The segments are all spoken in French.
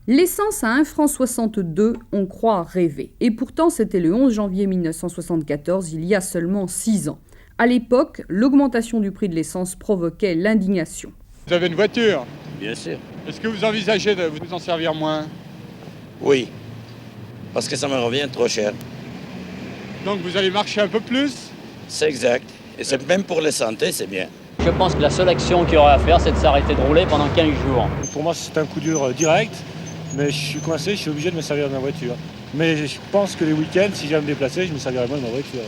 L'essence à 1,62 franc, on croit rêver. Et pourtant, c'était le 11 janvier 1974, il y a seulement 6 ans. À l'époque, l'augmentation du prix de l'essence provoquait l'indignation. Vous avez une voiture? Bien sûr. Est-ce que vous envisagez de vous en servir moins? Oui, parce que ça me revient trop cher. Donc vous allez marcher un peu plus? C'est exact. Et c'est même pour la santé, c'est bien. Je pense que la seule action qu'il y aura à faire, c'est de s'arrêter de rouler pendant 15 jours. Pour moi, c'est un coup dur direct, mais je suis coincé, je suis obligé de me servir de ma voiture. Mais je pense que les week-ends, si j'ai à me déplacer, je me servirai moins de ma voiture.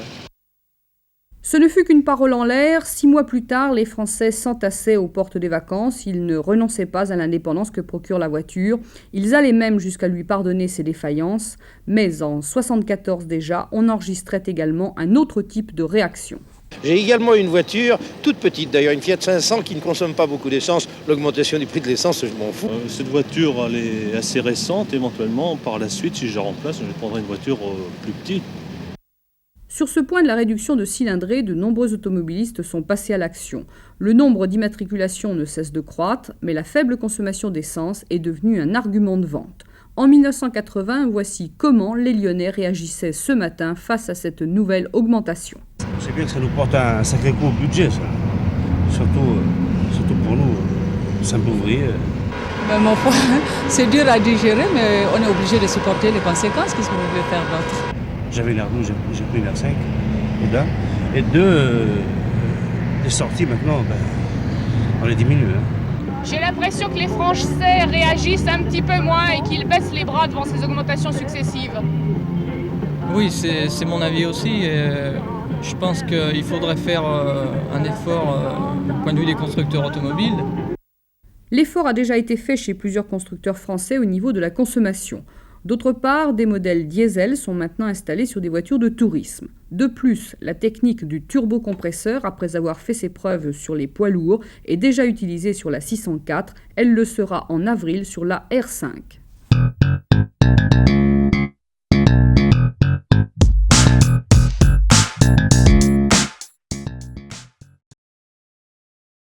Ce ne fut qu'une parole en l'air. 6 mois plus tard, les Français s'entassaient aux portes des vacances. Ils ne renonçaient pas à l'indépendance que procure la voiture. Ils allaient même jusqu'à lui pardonner ses défaillances. Mais en 1974 déjà, on enregistrait également un autre type de réaction. J'ai également une voiture, toute petite d'ailleurs, une Fiat 500 qui ne consomme pas beaucoup d'essence. L'augmentation du prix de l'essence, je m'en fous. Cette voiture, elle est assez récente. Éventuellement, par la suite, si je la remplace, je prendrai une voiture plus petite. Sur ce point de la réduction de cylindrée, de nombreux automobilistes sont passés à l'action. Le nombre d'immatriculations ne cesse de croître, mais la faible consommation d'essence est devenue un argument de vente. En 1980, voici comment les Lyonnais réagissaient ce matin face à cette nouvelle augmentation. C'est bien que ça nous porte un sacré coup au budget, ça. Surtout pour nous, simples ouvriers. Ma foi, c'est dur à digérer, mais on est obligé de supporter les conséquences. Qu'est-ce que vous voulez faire d'autre? J'avais l'air doux, j'ai pris l'air 5. Et deux, les sorties maintenant, on les diminue. J'ai l'impression que les Français réagissent un petit peu moins et qu'ils baissent les bras devant ces augmentations successives. Oui, c'est mon avis aussi. Je pense qu'il faudrait faire un effort du point de vue des constructeurs automobiles. L'effort a déjà été fait chez plusieurs constructeurs français au niveau de la consommation. D'autre part, des modèles diesel sont maintenant installés sur des voitures de tourisme. De plus, la technique du turbocompresseur, après avoir fait ses preuves sur les poids lourds, est déjà utilisée sur la 604. Elle le sera en avril sur la R5.